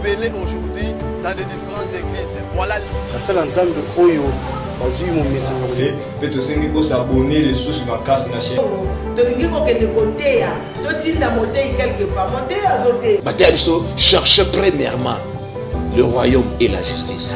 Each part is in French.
ébélé aujourd'hui dans les différentes églises. Voilà. La salle ensemble Oyo, vas-y mon message. Faites aussi que vous abonnez les sources ma casse na chaîne. Cherchez premièrement le royaume et la justice.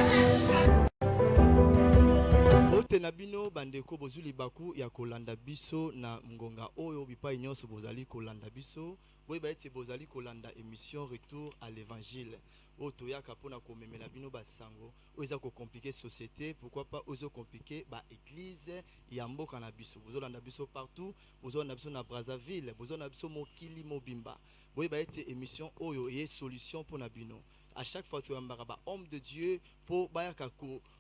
Nabino bandeko bozuli baku ya kolanda biso na ngonga oyo bipai nyonso bozali kolanda biso boye baete bozali kolanda émission retour à l'évangile oto yaka pona komemela bino basango oza ko compliquer société pourquoi pas ozo compliquer ba église ya mboka na biso bozolanda biso partout bozolanda biso na Brazzaville bozolanda biso mokili mobimba boye baete émission oyo ye solution pona bino à chaque fois tu ambara ba homme de Dieu pour bayaka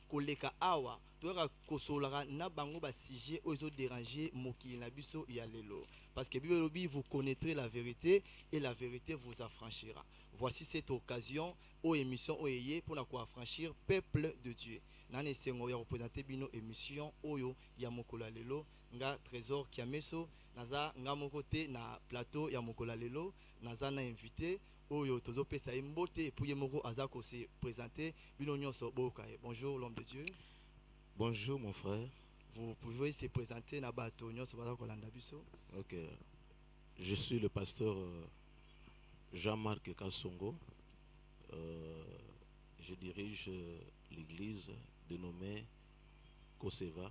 koleka awa toyaka kosolara na bango ba sujet ozo déranger mokili na biso ya lelo parce que Bible lobi vous connaîtrez la vérité et la vérité vous affranchira. Voici cette occasion aux émissions oyeye pour na ko affranchir peuple de Dieu. Nane sengo ya représenter bino émission oyo ya mokola lelo nga trésor kiameso naza nga mokote na plateau ya mokola lelo naza na invité oyo tozo pesa mbote pour yemoko azako se présenter bino nyonso bokaye. Bonjour l'homme de Dieu. Bonjour mon frère. Vous pouvez se présenter na bato nyonso bazako landa biso. OK. Je suis le pasteur Jean-Marc Kassongo. Je dirige l'église dénommée Koseva,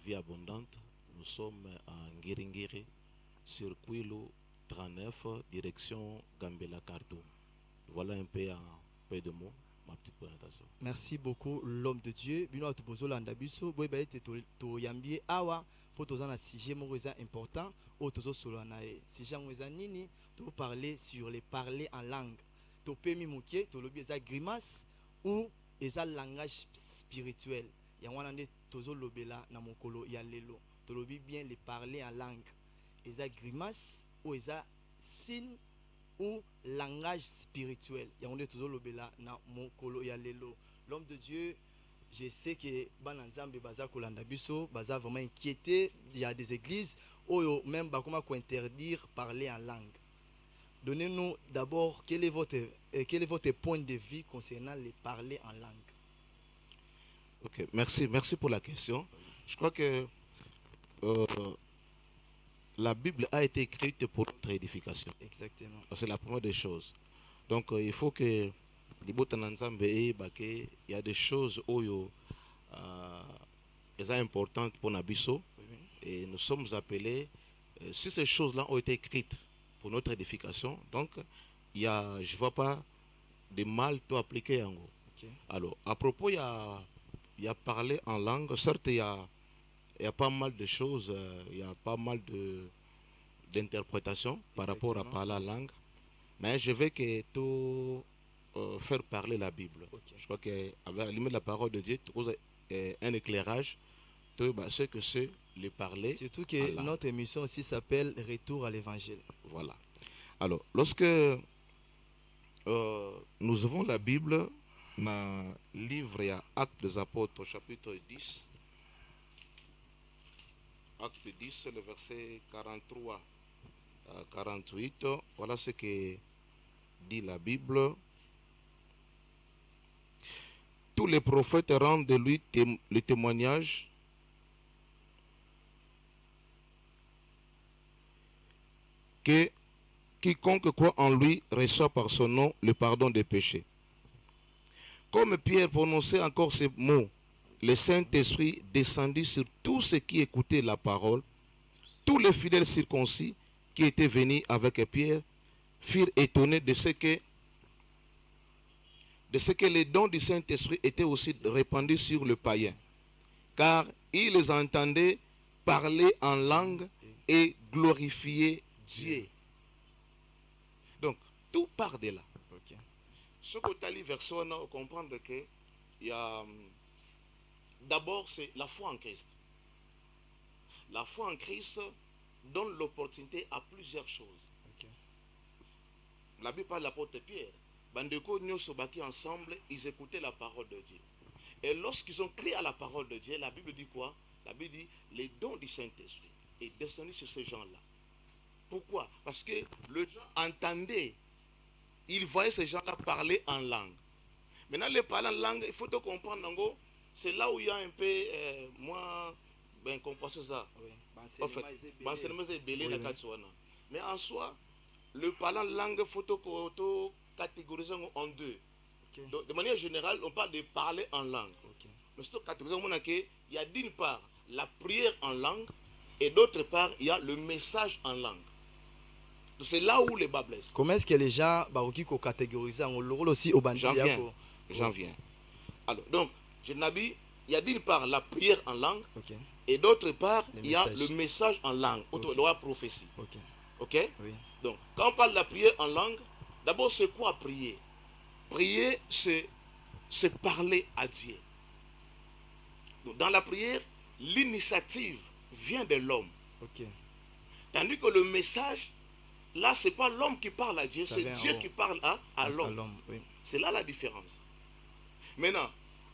Vie Abondante. Nous sommes à Ngiringiri, sur Kwilu 39, direction Gambela Karto. Voilà un peu de mots, ma petite présentation. Merci beaucoup l'homme de Dieu. Bino to bozolanda biso boy ba ete to yambie awa pour tozana na sujet mo important o tozo solo na e. Sujet ngweza nini to parler sur les parler en langue. To pemi moké to lobi eza grimace ou eza langage spirituel. Ya wana nde tozo lobela na mokolo ya lelo. To lobi bien les parler en langue. Eza grimace ou eza signe ou langage spirituel. Il y a un toujours lobela na mokolo ya lelo. L'homme de Dieu, je sais que bananzambe baza kolanda biso, baza vraiment inquiété. Il y a des églises où même bakoma ko interdire parler en langue. Donnez-nous d'abord quel est votre point de vue concernant les parler en langue. OK, merci pour la question. Je crois que la Bible a été écrite pour notre édification. Exactement. C'est la première des choses. Donc, il faut que il y a des choses importantes pour Nabiso. Et nous sommes appelés, si ces choses-là ont été écrites pour notre édification, donc je ne vois pas de mal tout appliquer en gros. Okay. Alors, à propos, il y a parlé en langue, certes, il y a pas mal de choses, il y a pas mal d'interprétations par rapport à parler la langue. Mais je vais que tout faire parler la Bible. Okay. Je crois qu'avec la limite de la parole de Dieu, tu as un éclairage, ce que c'est le parler. Surtout que notre émission aussi s'appelle Retour à l'évangile. Voilà. Alors, lorsque nous avons la Bible, dans le livre, il y a Actes des Apôtres, chapitre 10. Acte 10, le verset 43 à 48. Voilà ce que dit la Bible. Tous les prophètes rendent de lui le témoignage que quiconque croit en lui reçoit par son nom le pardon des péchés. Comme Pierre prononçait encore ces mots, le Saint-Esprit descendit sur tous ceux qui écoutaient la parole. Tous les fidèles circoncis qui étaient venus avec Pierre furent étonnés de ce que les dons du Saint-Esprit étaient aussi répandus sur le païen. Car ils les entendaient parler en langue et glorifier Dieu. Donc, tout part de là. Okay. Ce que tu as lu verset, on va comprendre que il y a... D'abord, c'est la foi en Christ. La foi en Christ donne l'opportunité à plusieurs choses. Okay. La Bible parle de l'apôtre Pierre. Bandeko Nyosobaki ensemble, ils écoutaient la parole de Dieu. Et lorsqu'ils ont crié à la parole de Dieu, la Bible dit quoi? La Bible dit les dons du Saint-Esprit est descendu sur ces gens-là. Pourquoi? Parce que les gens entendaient il voyait ces gens-là parler en langue. Maintenant, les parler en langue, il faut te comprendre, c'est là où il y a un peu moins compréhension ça. En fait, l'enseignement est belé dans Katsuana. Mais en soi, le parler en langue, il faut te catégoriser en deux. Okay. Donc, de manière générale, on parle de parler en langue. Okay. Mais surtout, il y a d'une part la prière en langue et d'autre part, il y a le message en langue. Donc, c'est là où les bas blessent. Comment est-ce que les gens baroki ko catégoriser en rôle aussi au bandit? J'en viens. Alors, donc, il y a d'une part la prière en langue, okay, et d'autre part, il y a le message en langue, okay, la prophétie. Ok. Ok? Oui. Donc, quand on parle de la prière en langue, d'abord, c'est quoi prier? Prier, c'est parler à Dieu. Donc, dans la prière, l'initiative vient de l'homme. Okay. Tandis que le message, là, ce n'est pas l'homme qui parle à Dieu, c'est Dieu qui parle à l'homme. Oui. C'est là la différence. Maintenant,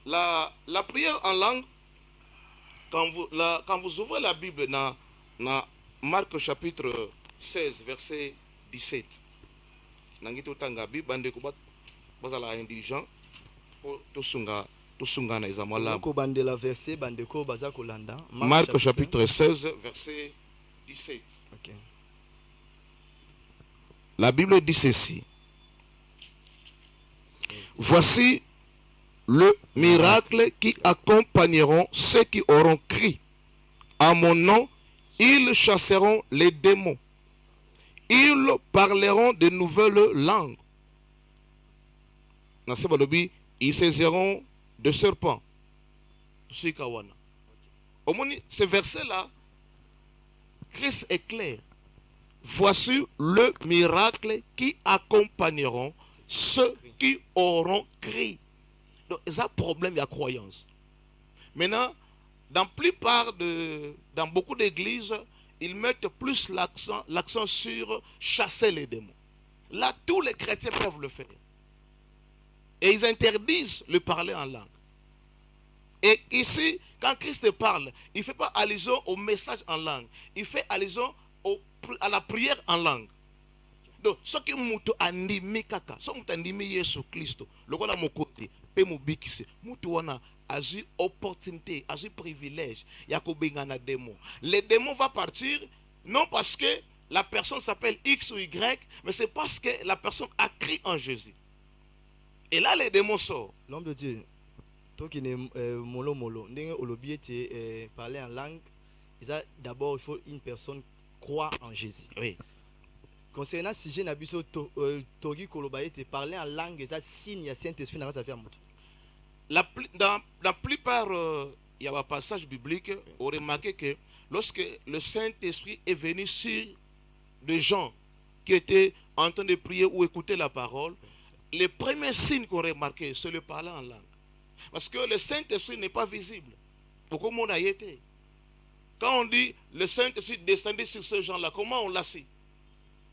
la prière en langue, quand vous ouvrez la Bible dans Marc chapitre 16, verset 17, Marc chapitre 16, verset 17. Okay. La Bible dit ceci. Voici le miracle qui accompagneront ceux qui auront cru. À mon nom, ils chasseront les démons. Ils parleront de nouvelles langues. Ils saisiront de serpents. Ce verset-là, Christ est clair. Voici le miracle qui accompagneront ceux qui auront cru. Donc, c'est un problème de la croyance. Maintenant, dans beaucoup d'églises, ils mettent plus l'accent sur chasser les démons. Là, tous les chrétiens peuvent le faire. Et ils interdisent le parler en langue. Et ici, quand Christ parle, il ne fait pas allusion au message en langue. Il fait allusion à la prière en langue. Donc, ce qui mutu andimi kaka, ce qui andimi Yesu Christo, le roi de mon côté, pe mubikise, mutu wana azu opportunité, azu privilège, yako bengana démon. Les démons vont partir non parce que la personne s'appelle X ou Y, mais c'est parce que la personne a cru en Jésus. Et là, les démons sortent. L'homme de Dieu, toi qui es molo, au lobby, tu parler en langue, d'abord, il faut une personne croire en Jésus. Oui. Concernant si j'ai n'abusé Togi Kolobaye, tu parler en langue, ça signe, il y a Saint-Esprit dans sa vie à moto. Dans la plupart, il y a un passage biblique, on remarque que lorsque le Saint-Esprit est venu sur des gens qui étaient en train de prier ou écouter la parole, les premiers signes qu'on remarquait, c'est le parler en langue. Parce que le Saint-Esprit n'est pas visible. Pourquoi on a été? Quand on dit le Saint-Esprit descendait sur ces gens-là, comment on l'a su?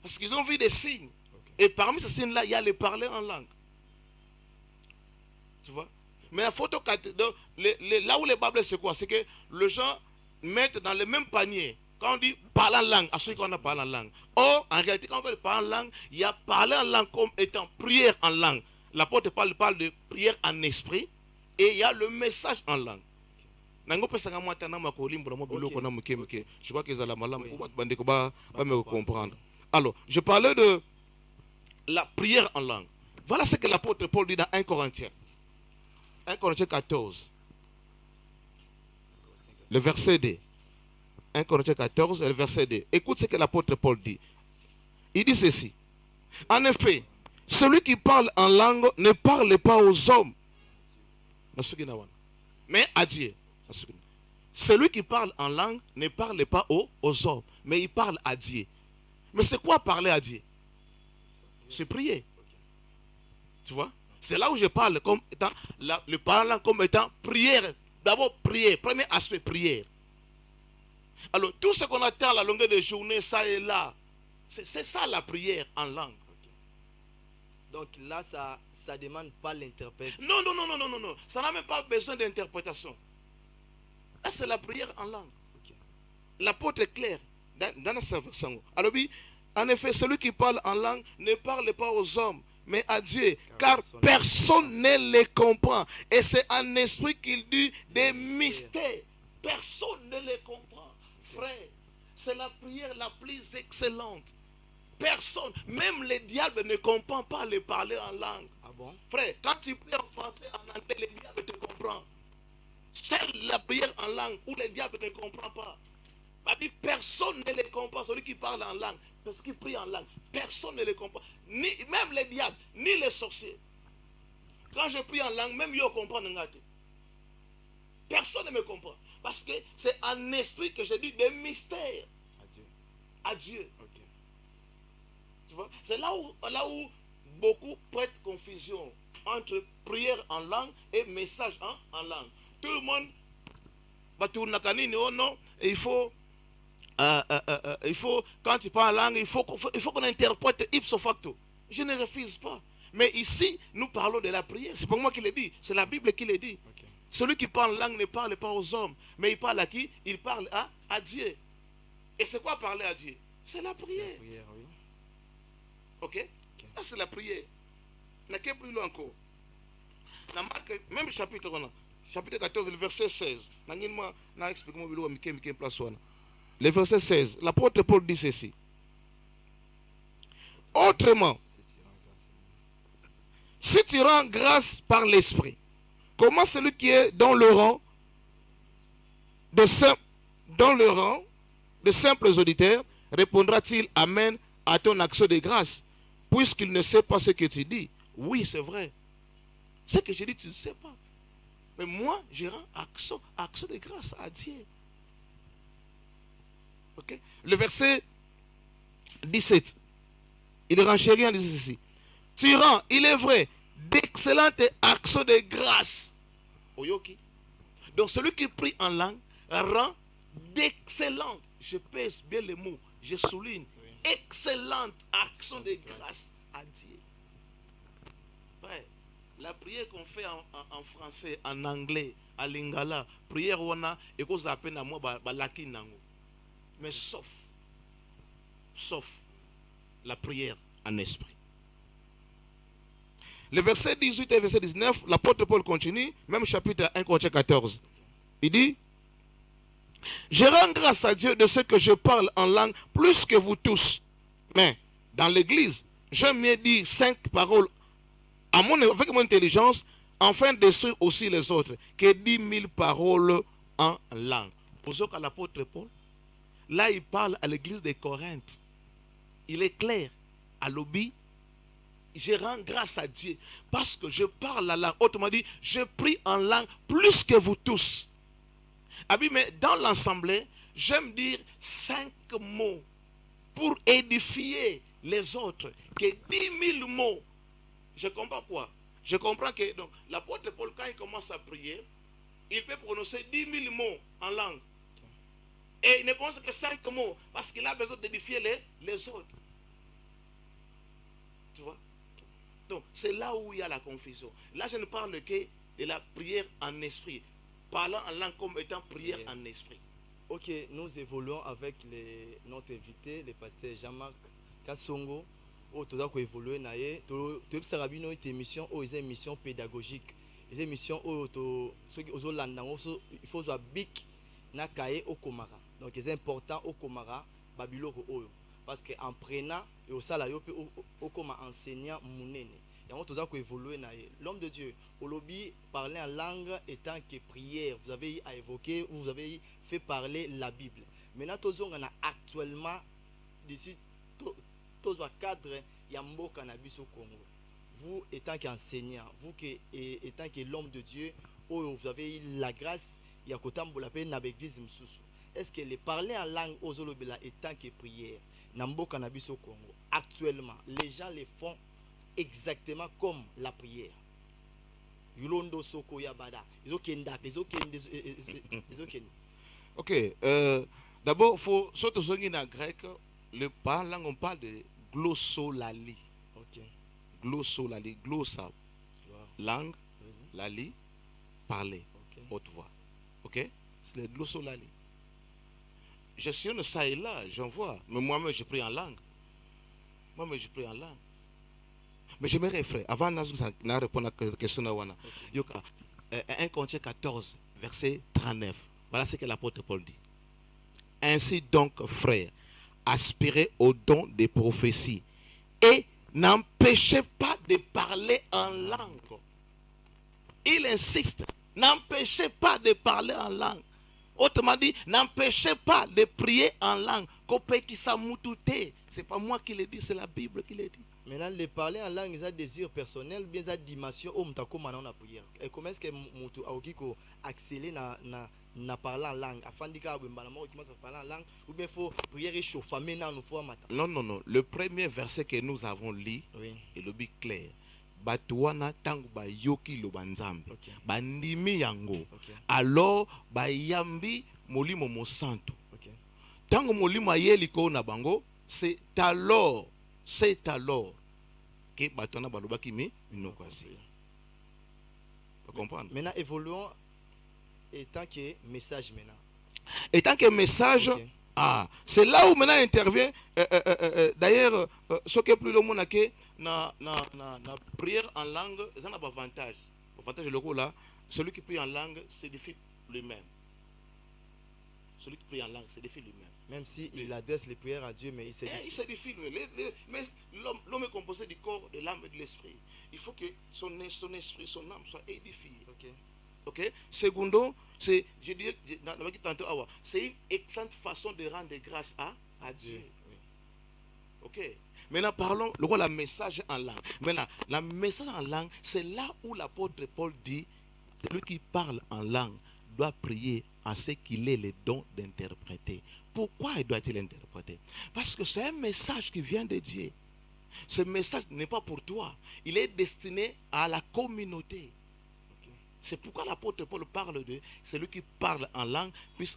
Parce qu'ils ont vu des signes. Okay. Et parmi ces signes-là, il y a le parler en langue. Tu vois? Mais la photo, là où les Bibles, c'est quoi? C'est que les gens mettent dans le même panier. Quand on dit parler en langue, à ceux qui ont parlé en langue. Or, en réalité, quand on veut parler en langue, il y a parler en langue comme étant prière en langue. L'apôtre parle de prière en esprit. Et il y a le message en langue. Je crois qu'ils ont la malam pour comprendre. Alors, je parlais de la prière en langue. Voilà ce que l'apôtre Paul dit dans 1 Corinthiens. 1 Corinthiens 14. Le verset 2. 1 Corinthiens 14, le verset 2. Écoute ce que l'apôtre Paul dit. Il dit ceci. En effet, celui qui parle en langue ne parle pas aux hommes, mais à Dieu. Celui qui parle en langue ne parle pas aux hommes, mais il parle à Dieu. Mais c'est quoi parler à Dieu? C'est prier. Tu vois? C'est là où je parle comme étant le parlant comme étant prière. D'abord prière, premier aspect prière. Alors tout ce qu'on attend à la longueur de journée, ça et là, c'est ça la prière en langue. Donc là, ça ne demande pas l'interprète. Non. Ça n'a même pas besoin d'interprétation. Là, c'est la prière en langue. Okay. L'apôtre est clair dans sa version. Alors, en effet, celui qui parle en langue ne parle pas aux hommes, mais à Dieu, car personne ne les comprend. Et c'est en esprit qu'il dit des mystères. Personne ne les comprend. Frère, c'est la prière la plus excellente. Personne, même le diable ne comprend pas les parler en langue. Ah bon? Frère, quand tu pries en français, en anglais, le diable te comprend. Seule la prière en langue où le diable ne comprend pas. Personne ne les comprend. Celui qui parle en langue, parce qu'il prie en langue, personne ne les comprend. Même les diables, ni les sorciers. Quand je prie en langue, même eux comprennent. Personne ne me comprend. Parce que c'est en esprit que je dis des mystères. À Dieu. Ok. Tu vois? C'est là où beaucoup prêtent confusion entre prière en langue et message en langue. Tout le monde, oh non, il faut, quand tu parles en langue, il faut qu'on interprète ipso facto. Je ne refuse pas. Mais ici, nous parlons de la prière. C'est pas moi qui l'ai dit, c'est la Bible qui le dit. Ok. Celui qui parle en langue ne parle pas aux hommes, mais il parle à qui? Il parle à Dieu. Et c'est quoi parler à Dieu? C'est la C'est la prière. prière, oui. Ok? Là, c'est la prière. Mais qu'est-ce plus loin encore? Dans Marc, même chapitre 14, le verset 16. Le verset 16. L'apôtre Paul dit ceci. Autrement, si tu rends grâce par l'esprit, comment celui qui est dans le rang de simples auditeurs répondra-t-il Amen à ton action de grâce, puisqu'il ne sait pas ce que tu dis? Oui, c'est vrai. Ce que je dis, tu ne sais pas. Mais moi, je rends action de grâce à Dieu. Ok? Le verset 17. Il renchérit en disant ceci. Tu rends, il est vrai, d'excellentes actions de grâce. Oyoki. Donc celui qui prie en langue rend d'excellentes, je pèse bien les mots, je souligne, excellentes actions de grâce à Dieu. Ouais. La prière qu'on fait en français, en anglais, en lingala, prière wana, et qu'on s'appelle à moi, balaki nango. Mais sauf la prière en esprit. Le verset 18 et verset 19, l'apôtre Paul continue, même chapitre 1, Corinthiens 14. Il dit, je rends grâce à Dieu de ce que je parle en langue plus que vous tous. Mais dans l'église, j'aime mieux dire 5 paroles avec mon intelligence, afin de détruire aussi les autres, que 10 000 paroles en langue. Pour ce qu'à l'apôtre Paul, là il parle à l'église de Corinthe. Il est clair, à l'obéi, je rends grâce à Dieu parce que je parle la langue. Autrement dit, je prie en langue plus que vous tous. Mais dans l'assemblée, j'aime dire 5 mots pour édifier les autres. Que 10 000 mots. Je comprends quoi? Je comprends que l'apôtre Paul, quand il commence à prier, il peut prononcer 10 000 mots en langue. Et il ne pense que 5 mots parce qu'il a besoin d'édifier les autres. Tu vois? Donc, c'est là où il y a la confusion. Là, je ne parle que de la prière en esprit. Parlant en langue comme étant prière en esprit. Ok, nous évoluons avec notre invité, le pasteur Jean-Marc Kassongo. Tu as évolué, tu as une émission, une émission pédagogique. Une émission où il faut jouer bic na kaye au Komara. Donc, c'est important au Komara, Babiloko Oyo. Parce qu'en prenant, et au salaire, au Koma enseignant Mounene. Et on doit évoluer. L'homme de Dieu, au lobby, parler en langue étant que prière. Vous avez évoqué, vous avez fait parler la Bible. Maintenant, on a actuellement, d'ici, tous les cadres, Yambo Cannabis au Congo. Vous, étant qu'enseignant, vous étant que l'homme de Dieu, vous avez la grâce, il y a Kotambola paix dans l'église Msusu. Est-ce que les parler en langue aux Olobela étant que prière, Nambo Cannabis au Congo, actuellement, les gens les font exactement comme la prière. Yulondo Soko Yabada. Ok. D'abord, il faut surtout en grec, le parlant, on parle de glossolali. Ok. Glossolali. Glossa. Wow. Langue, lali, parler. Ok. Haute voix. Ok? C'est le glossolali. Je suis ça et là, j'en vois. Mais moi-même, je prie en langue. Moi-même, je prie en langue. Mais j'aimerais, frère, avant de répondre à la question de Wana, 1 Corinthiens 14, verset 39. Voilà ce que l'apôtre Paul dit. Ainsi donc, frère, aspirez au don des prophéties et n'empêchez pas de parler en langue. Il insiste, n'empêchez pas de parler en langue. Autrement dit, n'empêchez pas de prier en langue. C'est pas moi qui le dis, c'est la Bible qui le dit. Maintenant, le parler en langue, c'est un désir personnel, bien c'est une dimension où on a la prière. Et comment est-ce que tu as accéléré na parler en langue afin de parler en langue ou bien il faut prier réchauffer maintenant nous faut matin. Non. Le premier verset que nous avons lu est le but clair. Batuana tangu ba yoki lo banzambe. Bandimi yango. Alors ba yambi molimo mosantu. Tangu molimo ayeli ko na bango, c'est alors que batona baloba kimi inokwasi. Vous comprenez? Maintenant évoluons étant que message maintenant. Étant que message, c'est là où maintenant intervient. D'ailleurs, ce qui est plus le monde que na prière en langue, ça n'a pas avantage. Avantage le coup là, celui qui prie en langue s'édifie lui-même. Celui qui prie en langue s'édifie lui-même. Même si il adresse les prières à Dieu, mais il s'édifie lui-même. Mais l'homme est composé du corps, de l'âme et de l'esprit. Il faut que son esprit, son âme soit édifiée. Ok. Secondo, c'est une excellente façon de rendre grâce à Dieu. Ok. Maintenant parlons le message en langue. Maintenant, la message en langue, c'est là où l'apôtre Paul dit, celui qui parle en langue doit prier à ce qu'il ait le don d'interpréter. Pourquoi doit-il interpréter? Parce que c'est un message qui vient de Dieu. Ce message n'est pas pour toi. Il est destiné à la communauté. C'est pourquoi l'apôtre Paul parle de celui qui parle en langue puisse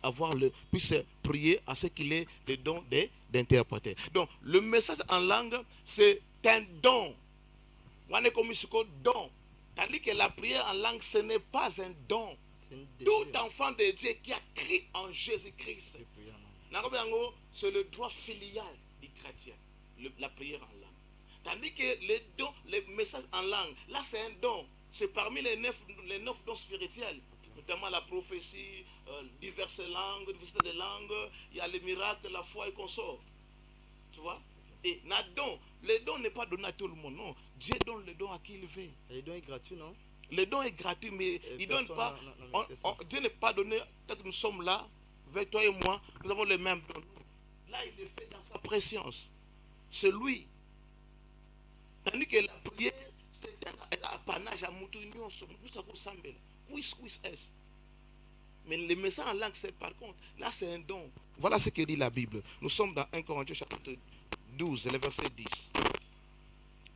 prier à ce qu'il ait le don d'interpréter. Donc, le message en langue, c'est un don. On est comme un don. Tandis que la prière en langue, ce n'est pas un don. Tout enfant de Dieu qui a crié en Jésus-Christ, c'est le droit filial du chrétien, la prière en langue. Tandis que les messages en langue, là c'est un don. C'est parmi les neuf dons spirituels, notamment la prophétie, diverses langues, diversité de langues, il y a les miracles, la foi et consort. Tu vois? Et le don n'est pas donné à tout le monde, non. Dieu donne le don à qui il veut. Le don est gratuit, non? Le don est gratuit, mais il donne pas. Dieu n'est pas donné, tant que nous sommes là, avec toi et moi, nous avons le même don. Là, il est fait dans sa préscience. C'est lui. Tandis que la prière, c'est un apanage à Moutounion, mais le message en langue, c'est par contre, là c'est un don. Voilà ce que dit la Bible. Nous sommes dans 1 Corinthiens chapitre 12, le verset 10.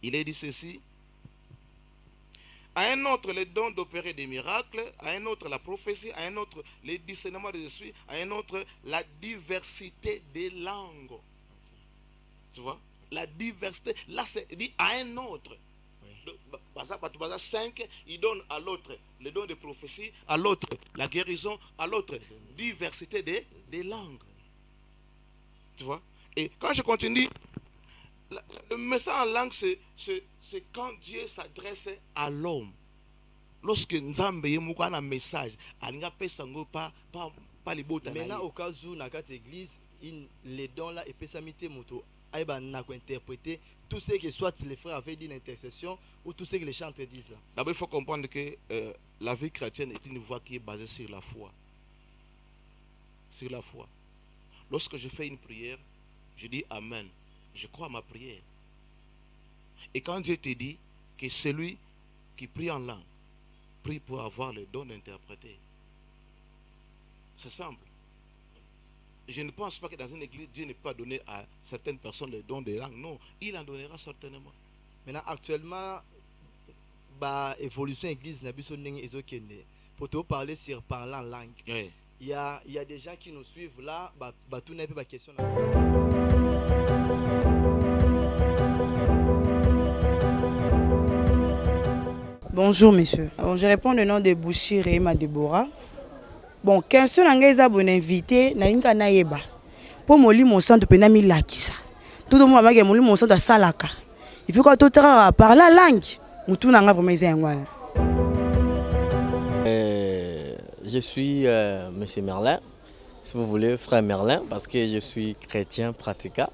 Il est dit ceci. À un autre, le don d'opérer des miracles, à un autre, la prophétie, à un autre, le discernement des esprits, à un autre, la diversité des langues. Tu vois? La diversité, là c'est dit à un autre. 5, il donne à l'autre le don de prophétie, à l'autre la guérison, à l'autre diversité des langues. Tu vois? Et quand je continue, le message en langue, c'est quand Dieu s'adresse à l'homme. Lorsque Nzambe yemouka un message, pas les bottes. Maintenant, au cas où, dans cette église, les dons là, et pesamité moto, aïba interpréter tout ce que soit les frères avaient dit l'intercession ou tout ce que les chantres disent. D'abord, il faut comprendre que la vie chrétienne est une voie qui est basée sur la foi. Sur la foi. Lorsque je fais une prière, je dis Amen. Je crois à ma prière. Et quand Dieu te dit que celui qui prie en langue, prie pour avoir le don d'interpréter. C'est simple. Je ne pense pas que dans une église, Dieu n'ait pas donné à certaines personnes le don de langue. Non, il en donnera certainement. Maintenant, actuellement, évolution église pour te parler sur parler en langue. Oui. Il y a des gens qui nous suivent là, tout n'est pas question. Bonjour monsieur. Bon, je réponds au nom de Bouchi Réma Déborah. Bon, question nangeza bon invité na linga na yeba. Pour moli mon centre penami lakisa. Tout le monde m'a dit moli mon centre salaka. il faut que tu parles la langue. Mutu nanga vraiment eza ngwana. Je suis Monsieur Merlin, si vous voulez, frère Merlin, parce que je suis chrétien pratiquant.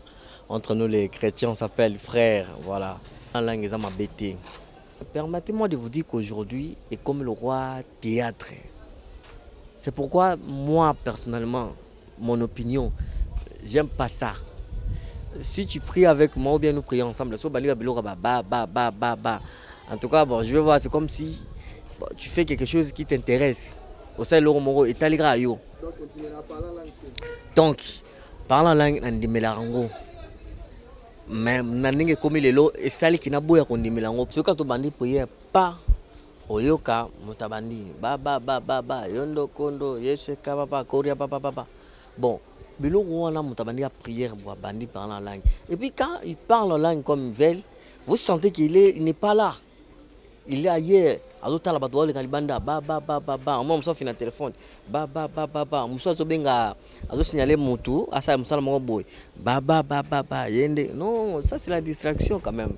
Entre nous les chrétiens, on s'appelle frère, voilà. La langue est ma bêtise. Permettez-moi de vous dire qu'aujourd'hui est comme le roi théâtre. C'est pourquoi moi, personnellement, mon opinion, j'aime pas ça. Si tu pries avec moi ou bien nous prions ensemble, en tout cas, bon, je vais voir, c'est comme si bon, tu fais quelque chose qui t'intéresse. Au sein de l'Oromoro, et t'as yo. Donc, parlant langue, on dit mélango. Mais naninge comme les lots et sali qui n'a boya qu'on dit mélango. Ce que tu bandis prière pas oyoka mutabandi ba yondo kondo yeseka papa koria papa. Bon, bilo wana mutabandi a prière pour bandi parlant en langue. Et puis quand il parle en langue comme une velle, vous sentez il n'est pas là. Il est ailleurs. Azota la batouale kalibanda ba moi on fait un téléphone ba on so benga azo signaler mutu asa musala mo boy ba yende non, ça c'est la distraction quand même.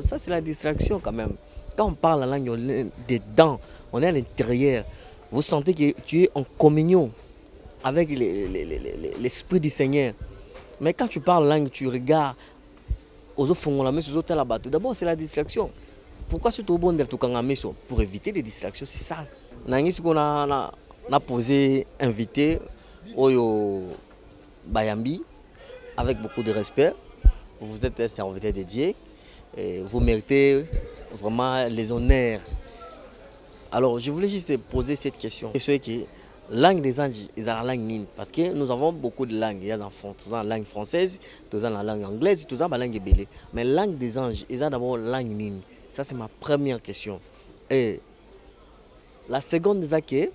Ça c'est la distraction quand même. Quand on parle la langue, on est dedans, on est à l'intérieur. Vous sentez que tu es en communion avec l'esprit du Seigneur. Mais quand tu parles la langue, tu regardes aux autres fonds la main sur la bateau. D'abord c'est la distraction. Pourquoi c'est au bon de tout pour éviter des distractions, c'est ça. Nangis qu'on a posé invité au Bayambi avec beaucoup de respect. Vous êtes un serviteur de Dieu et vous méritez vraiment les honneurs. Alors je voulais juste poser cette question. C'est que la langue des anges, ils ont la langue nine. Parce que nous avons beaucoup de langues. Il y a la langue française, la langue anglaise, la langue belée. Mais la langue des anges, ils ont d'abord la langue nine. Ça c'est ma première question. Et la seconde, c'est que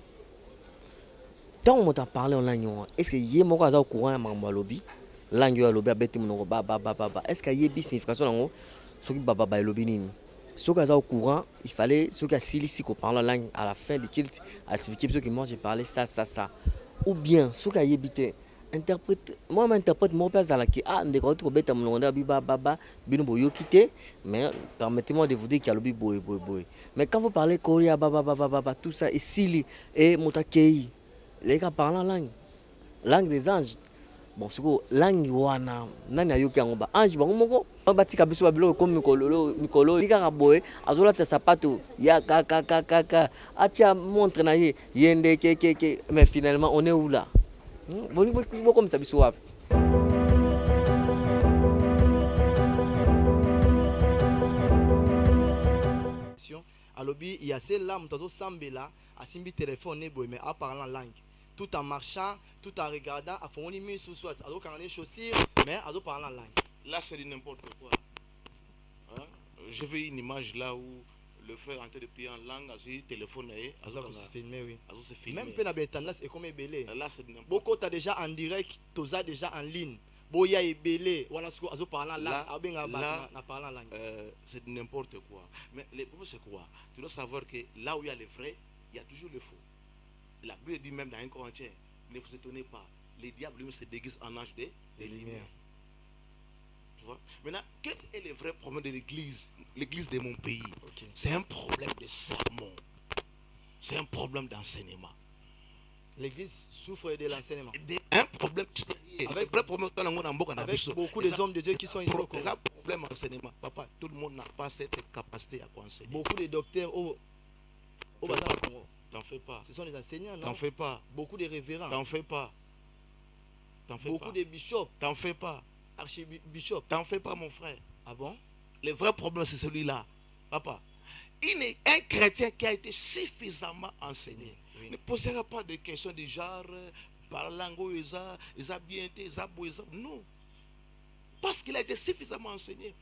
quand on t'a parlé en langue, est-ce que y a au courant à lobby? Langue à lobby, est-ce qu'il y a une signification ce qui baba lobby nini? Ceux qui sont au courant, il fallait ceux qui ont parlé la langue à la fin du culte, à expliquer ceux qui moi j'ai parlé ça. Ou bien ceux qui ont habité interprète, moi m'interprète mon père Zalaki, ndeko to beta mlonda baba bino boyo quitter, mais permettez-moi de vous dire qu'il y a le boy. Mais quand vous parlez Korea baba tout ça et Sili et Motakei, les gars parlent langue des anges. Bon, c'est quoi langue wana nani ayoki yango ba ange bango moko batika biso babilo comme mikolo lika boye azola te sapato ya kaka atia montre na ye yende ke mais finalement on est où là? Bon comme ça biso wapi? Alobi il y a celle-là mutazo sambela asimbi téléphone ne boy mais à parler en langue. Tout en marchant, tout en regardant, à fond, on y met sous soit, à l'eau les chaussures, mais à l'eau parler en langue. Là, c'est n'importe quoi. Hein? Je veux une image là où le frère en train de prier en langue, à se téléphoner, à se filmer, oui. À se filmer. Même peu tendance est comme belé. Là, c'est n'importe quoi. Beaucoup t'as déjà en direct, t'as déjà en ligne. Boya est belé, ou à l'eau parler en langue, à langue. C'est n'importe quoi. Mais le problème, c'est quoi? Tu dois savoir que là où il y a le vrai, il y a toujours le faux. La Bible dit même dans un Corinthien, ne vous étonnez pas, les diables lui se déguisent en ange de lumière. Tu vois? Maintenant, quel est le vrai problème de l'église de mon pays? Okay. C'est un problème de sermon. C'est un problème d'enseignement. L'église souffre de l'enseignement. Un problème sérieux. Avec beaucoup des hommes de Dieu qui sont ici. C'est un problème d'enseignement. Papa, tout le monde n'a pas cette capacité à enseigner. Beaucoup de docteurs au Congo. T'en fais pas. Ce sont les enseignants, non? T'en fais pas. Beaucoup de révérends. T'en fais pas. Beaucoup de bishops. T'en fais pas. Archibishops. T'en fais pas, mon frère. Ah bon? Le vrai problème, c'est celui-là. Papa, il est un chrétien qui a été suffisamment enseigné. Oui. Ne posera pas de questions du genre, par langue, ils ont bien été, ils ont non. Parce qu'il a été suffisamment enseigné.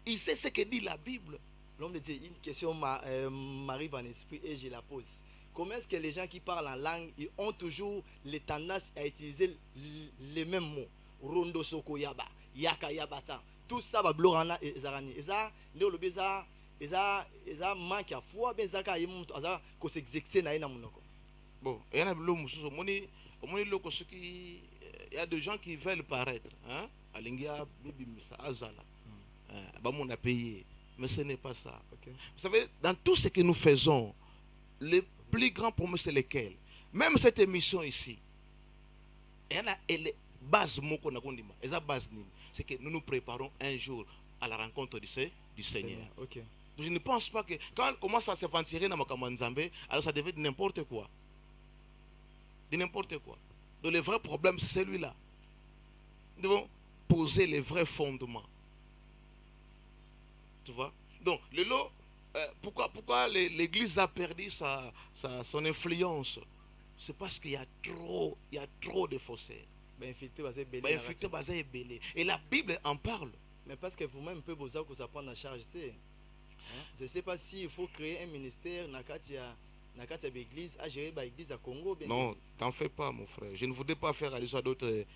Il sait ce que dit la Bible. L'homme de Dieu, une question m'arrive en esprit et je la pose. comment est-ce que les gens qui parlent en langue, ils ont toujours les tendances à utiliser les mêmes mots. Rondo soko yaba, yaka yabata. Tout ça va blorana et zarani. Et ça, eza manque à foi, ben zaka yimuntu aza ko s'exécuter na ina munoko. Bon, il y a il y a des gens qui veulent paraître, hein? Alingia bibi misa azala. Bah on a payé, mais ce n'est pas ça. Okay. Vous savez, dans tout ce que nous faisons, les plus grands promesses c'est lesquels? Même cette émission ici, il y en a les bases moko na kondima. Eza base nini? C'est que nous nous préparons un jour à la rencontre du Seigneur. Okay. Je ne pense pas que quand on commence à s'aventurer dans Makamanzambe, alors ça devait être n'importe quoi. De n'importe quoi. Donc le vrai problème, c'est celui-là. Nous devons poser les vrais fondements. Tu vois? Donc, le lot, pourquoi l'Église a perdu son influence? C'est parce qu'il y a trop de faussaires. Ben, infiltré basé belé. Ben, infiltré basé belé. Et la Bible en parle. Mais parce que vous-même, peu besoin que ça prenne en charge. Je ne sais pas s'il faut créer un ministère dans l'église à gérer l'église à Congo. Non, t'en fais pas, mon frère. Je ne voudrais pas faire allusion à d'autres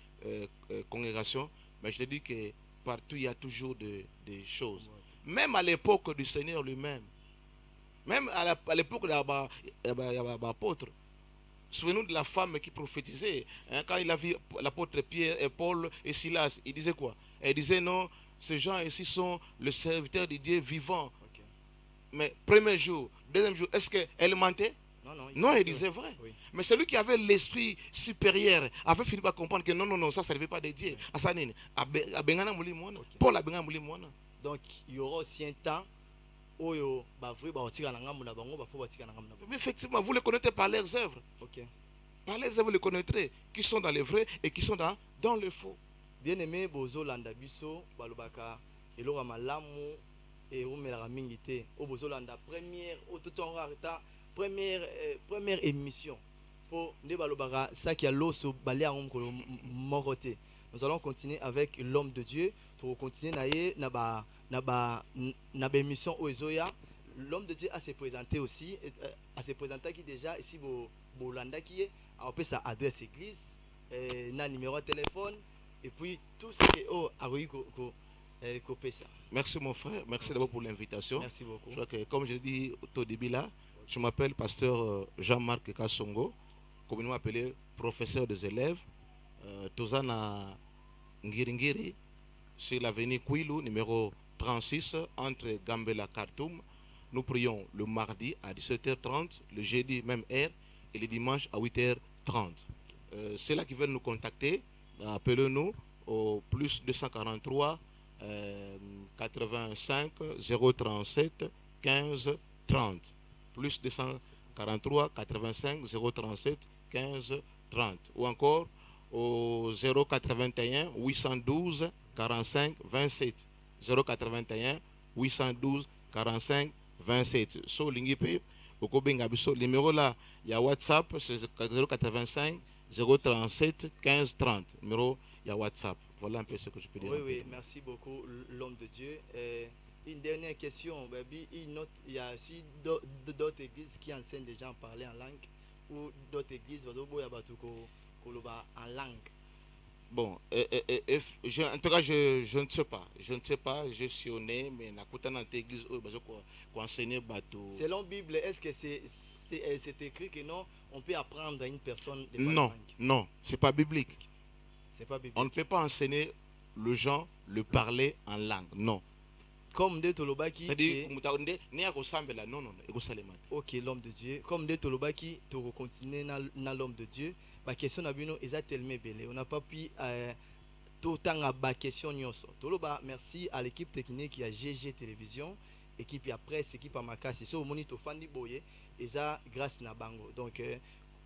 congrégations, mais je te dis que partout, il y a toujours des choses. Même à l'époque du Seigneur lui-même, même à l'époque de l'apôtre, souvenez-nous de la femme qui prophétisait. Hein, quand il a vu l'apôtre Pierre et Paul et Silas, il disait quoi? Il disait non, ces gens ici sont le serviteur de Dieu vivant. Okay. Mais premier jour, deuxième jour, est-ce qu'elle mentait? Non, il disait vrai. Oui. Mais celui qui avait l'esprit supérieur avait fini par comprendre que non, ça ne servait pas de Dieu. Paul a besoin. Donc, il y aura aussi un temps où mais effectivement, vous les connaissez par leurs œuvres. Okay. Par les œuvres, vous les connaîtrez, qui sont dans le vrai et qui sont dans le faux. Bien aimé, bozo landa biso, balobaka, elora malamu, et omelaka mingi te. O bozo landa première émission. Pour ne balobaka, ça qui a l'osso balé à moroté. Nous allons continuer avec l'homme de Dieu. Pour continuer na émission Oezoya. L'homme de Dieu a se présenté aussi, a se présenté qui déjà ici Bolanda qui est, après sa adresse église, na numéro de téléphone. Et puis tout ce qui est ça. Merci mon frère, merci d'abord pour l'invitation. Merci beaucoup. Je crois que comme je l'ai dit au début là, je m'appelle pasteur Jean-Marc Kassongo, communément appelé professeur des élèves, Tozana Ngiringiri, sur l'avenue Kouilou, numéro 36, entre Gambela et Khartoum. Nous prions le mardi à 17h30, le jeudi même heure, et le dimanche à 8h30. C'est là qui veulent nous contacter. Appelez-nous au plus 243 85 037 15 30. Plus 243 85 037 15 30. Ou encore au 081 812 45 27. 081 812 45 27. So lingipe au numéro là, il y a WhatsApp, c'est 085 037 15 30. Numéro, il y a WhatsApp. Voilà un peu ce que je peux dire. Oui, merci beaucoup, l'homme de Dieu. Une dernière question. Il y a aussi d'autres églises qui enseignent des gens à parler en langue, ou d'autres églises en langue. Bon, en tout cas, je ne sais pas. Je ne sais pas, je suis né, mais dans l'église, selon la Bible, est-ce que c'est écrit que non, on peut apprendre à une personne de non, langue? Non, ce n'est pas biblique. C'est pas biblique. On ne peut pas enseigner les gens le parler en langue, non. Comme de Tolobaki. C'est-à-dire, non. Ok, l'homme de Dieu. Comme de Tolobaki, tu continuer dans l'homme de Dieu. Ma question est tellement belle. On n'a pas pu tout le temps à ma question. Toloba, merci à l'équipe technique qui a GG Télévision, équipe à presse, équipe à Makasi. So, monito Fandi Boye, et ça grâce à Bango. Donc,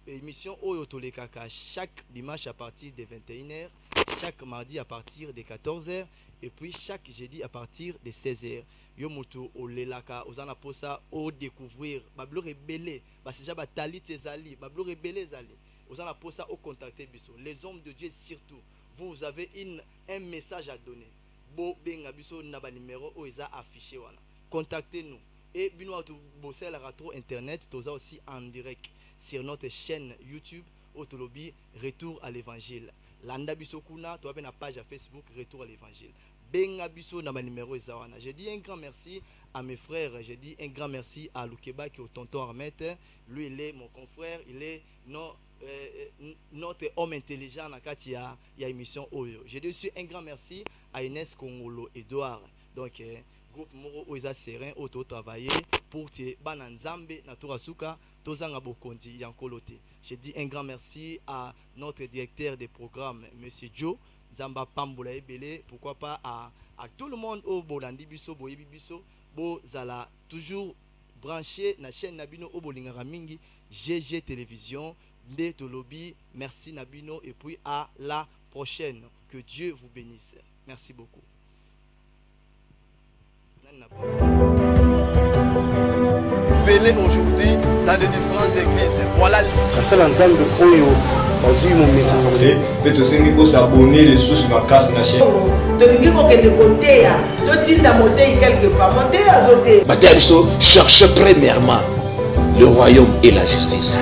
émission Oyo Tolekaka chaque dimanche à partir de 21h, chaque mardi à partir de 14h. Et puis chaque jeudi à partir de 16h. Yomutu olelaka ozana posa o découvrir bablo rebelle parce déjà batali tezali bablo rebelle zali ozana posa au contacter biso les hommes de Dieu surtout vous avez un message à donner bo benga biso na ba numéro o eza affiché wana contactez-nous et bino à bosser la radio internet toza aussi en direct sur notre chaîne YouTube Otolobi Retour à l'évangile. Landa biso kuna to na page à Facebook Retour à l'évangile. Benga biso na ma numéro ezawana. Je dis un grand merci à mes frères, je dis un grand merci à Lukeba qui est au tonton Armet. Lui il est mon confrère, il est notre homme intelligent na kati ya émission Oyo. Je dis aussi un grand merci à Inès Kongolo Edouard. Donc groupe Moro Oiza Serein auto travailler pour te bananzambe na Torasuka tozanga bokondi yankolote. Je dis un grand merci à notre directeur des programmes monsieur Joe Zamba Pambola Ebele, pourquoi pas à tout le monde au Bolandi Biso Boyebi Biso bo zala toujours branché na chaîne Nabino au Bolingara Mingi GG Télévision de Tolobi. Merci Nabino et puis à la prochaine. Que Dieu vous bénisse. Merci beaucoup. Venez aujourd'hui dans les différentes églises. Voilà Kasala Nzambe Oyo bazui mon message. Pe tosengi kosabone lisusu makasi na chaîne. Tolingi kokende koteya totinda motei quelque part motei azote. Cherchez premièrement le royaume et la justice.